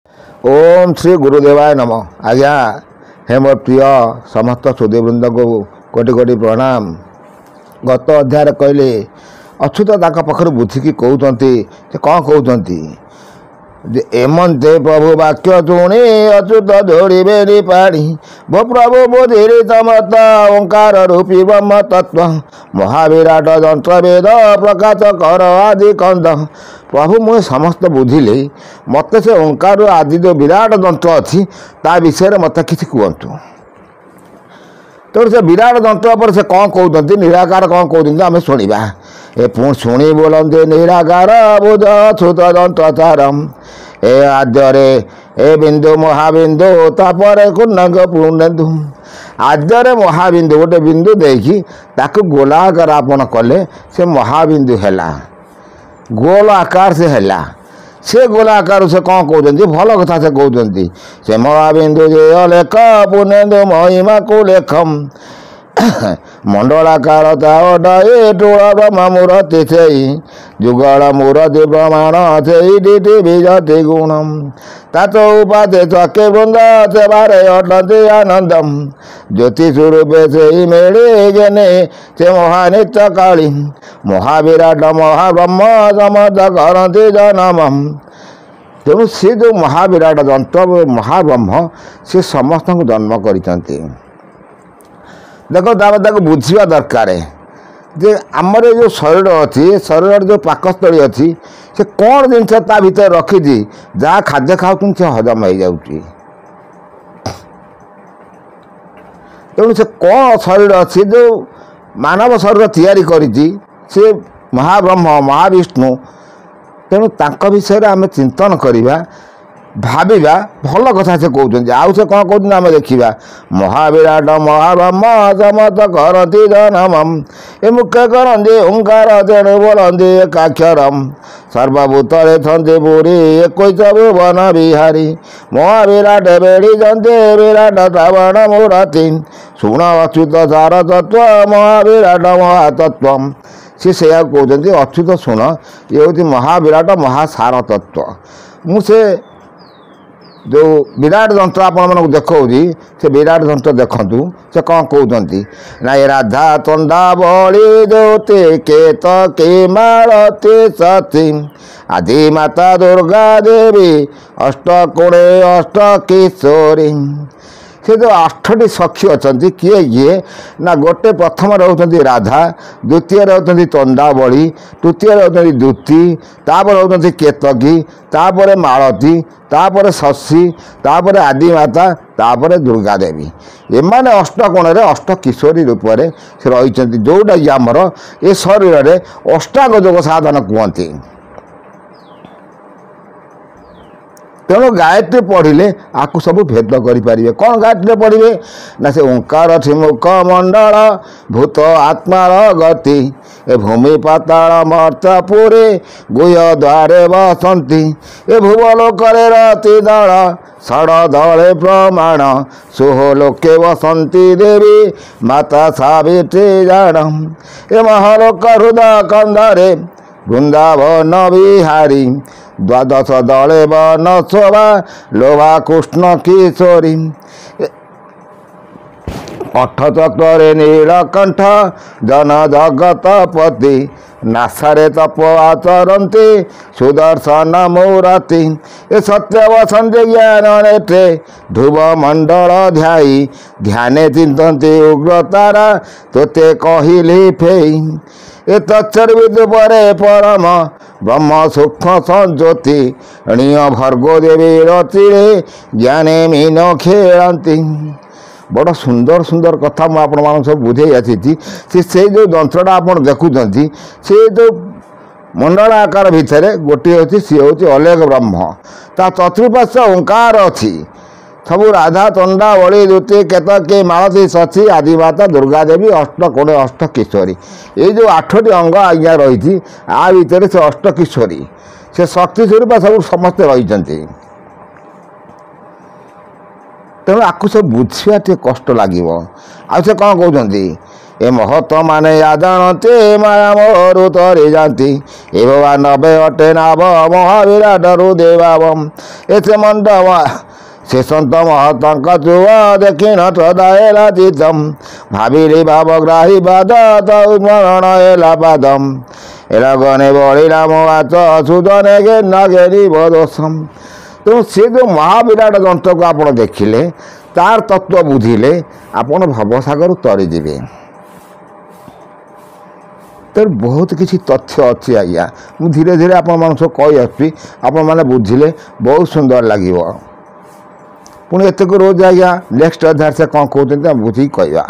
ओम श्री गुरुदेवाय नम। आज्ञा हे मोर प्रिय समस्त सुधीवृंद को कोटि कोटि प्रणाम। गत अध्याय कहले अच्युत पाखर बुझिकी कहते कौन कहते एमंते प्रभु वाक्य शुणी अच्युत जोड़े पाड़ी भो प्रभु बोधिरे तमत ओंकार रूपी ब्रह्म तत्व महाविराट जंत्र वेद प्रकाश कर आदि कंद। प्रभु मुझे समस्त बुझिले मत से ओंकार आदि जो विराट जंत्र अच्छी ता विषय मत किसी कहतु। तो से विराट जंत्र पर से कौन कहते निराकार कौन कहते आम शुणा ए पुणी शुणी बोलते निराकार बुझ अच्युत जंत्र चारम ए आद्यरे ए बिंदु महाबिंदु तापर पूर्णांग पूर्णेन्दु। आद्यरे महाबिंदु गोटे बिंदु देखी ताकू गोलाकार आपण कले से महाबिंदु हैला गोल आकार से हैला से गोलाकार से कौन कहते भल कथा से कहते से महाबिंदु जे अलेख पूर्णेन्दु महिमा को लेखम मंडलाकार ए टोला ब्रह्म मूर्ति से जुगल मूर्ति प्रमाण से विजति गुणम तत् उपाधि चके वृंद से बारे अटंति आनंदम ज्योति स्वरूपे से मेले जने से महानित्य काली महाविराट महाब्रह्म समर्थ करती जनम। तेणु सी जो महाविराट जंत्र महाब्रह्म से समस्त जन्म करते। देखो ताक बुझा दरकार जे आमर जो शरीर अच्छी शरीर जो पाकस्थली अच्छी से कौन जिनस ता भीतर रखी जहाँ खाद्य खाऊ से हजम हो जाऊँगी। तेणु से कौन शरीर अच्छी जो मानव शरीर तैयारी करी से महाब्रह्म महाविष्णु। तेणु तांका विषय आम चिंतन करवा भाविबा भल कथा से कहते आउ से कौन कहते आम देखा महाविराट महाब्रह्म समर्थ करती जनम ए मुख्य करते ओंकार तेणु बोलते एकाक्षरम सर्वभूतरे छंदे पुरी एक भुवन बिहारी महाविराट बेड़ी जंते विराट श्रावण मूर्ति शुण अच्युत सार तत्व महाविराट महातत्व से कहते अच्युत शुण ये हूँ महाविराट महासार तत्व। मुझे जो विराट जंत्र आपण देखी से विराट जंत्र देखु से कौन कहते ना ये राधा तंडा बड़ी ज्योति केत के मालती सती आदि माता दुर्गा देवी अष्टकोणे अष्ट किशोरी। से जो 8टी सखी अच्छा किए ये ना गोटे प्रथम रोचती राधा द्वितीय रोचती तंडावली तृतीय रोचती द्युति तापर रोचती केतकी तापर मालती तापर शशी तापर आदिमाता तापर दुर्गा देवी एमाने अष्टकोण अष्ट किशोरी रूप से रही जोटा कि आमर ए शरीर में अष्टांग योग साधन कहते। तेणु गायत्री पढ़िले आपको सब भेद करें। कौन गायत्री पढ़े ना से ओंकार मुख मंडल भूत आत्मार गति ए भूमि पाताल मर्त्यपुरे गुह द्वारे बसंती ए भुवलोक रति दल षड दले प्रमाण सुहलोके बसंती देवी माता सावित्री जान ए महलोक हृदय कंदरे वृंदावन बिहारी द्वादश दले वन शोभा लोभा कृष्ण किशोरी अठ चक्रे नीलकंठ जन जगत पति नासारे तप आचरती सुदर्शन मूर्ति ए सत्य वसंत ज्ञान नेत्रे ध्रुव मंडल ध्याई ध्याने चिंतती उग्रतारा तोते कहली फेई ए तत्सर्विद परे परम ब्रह्म सूक्ष्म संज्योति णीय भर्गो देवी रचिरे ज्ञाने मीन खेलती। बड़ा सुंदर सुंदर कथा मुझे सब बुझे आसी से जो जंत्रटा आप देखुं से जो मंडल आकार भितर गोटे अच्छी सी हूँ अलेख ब्रह्म ता चतुर्पार्श्व ओंकार अच्छी सब राधा तंडा बड़ी द्युति केतकी मालती शशी आदिमाता दुर्गा देवी अष्टकोणे अष्ट किशोरी ये जो 8टी अंग आज्ञा रही आ भितर से अष्ट किशोरी से शक्ति स्वरूप सब समस्ते रही। ତେଣୁ ଆକୁ ସବୁ ବୁଝିବା ଟିକେ କଷ୍ଟ ଲାଗିବ। ଆଉ ସେ କ'ଣ କହୁଛନ୍ତି, ଏ ମହତ ମାନେ ଜାଣନ୍ତି ମାୟା ମୋରୁ ତରି ଯାନ୍ତି, ଏ ଭବା ନବେ ଅଟେ ନାବ ମହାବିରାଟରୁ ଦେବାବ, ଏତେ ମଣ୍ଡ ସେ ସନ୍ତ ମହତଙ୍କ ଚୁଅ ଦେଖିନ ସଦାଏଲା ଚିତମ୍, ଭାବିଲି ଭାବଗ୍ରାହୀ ବାଦ ସ୍ମରଣ ହେଲା ପାଦମ୍, ଏରା ଗନେ ବଳିଲା ମୋ ହାତ ସୁଦନେ ଘେରିବ ଦୋଷମ୍। ତେଣୁ ସେ ଯେଉଁ ମହାବିରାଟ ଯନ୍ତ୍ରକୁ ଆପଣ ଦେଖିଲେ, ତାର ତତ୍ତ୍ୱ ବୁଝିଲେ ଆପଣ ଭବସାଗରରୁ ତରିଯିବେ। ତେଣୁ ବହୁତ କିଛି ତଥ୍ୟ ଅଛି ଆଜ୍ଞା, ମୁଁ ଧୀରେ ଧୀରେ ଆପଣମାନଙ୍କୁ ସବୁ କହି ଆସୁଛି, ଆପଣମାନେ ବୁଝିଲେ ବହୁତ ସୁନ୍ଦର ଲାଗିବ। ପୁଣି ଏତେକୁ ରହୁଛି ଆଜ୍ଞା, ନେକ୍ସଟ ଅଧ୍ୟାୟରେ ସେ କ'ଣ କହୁଛନ୍ତି ଆମେ ବୁଝିକି କହିବା।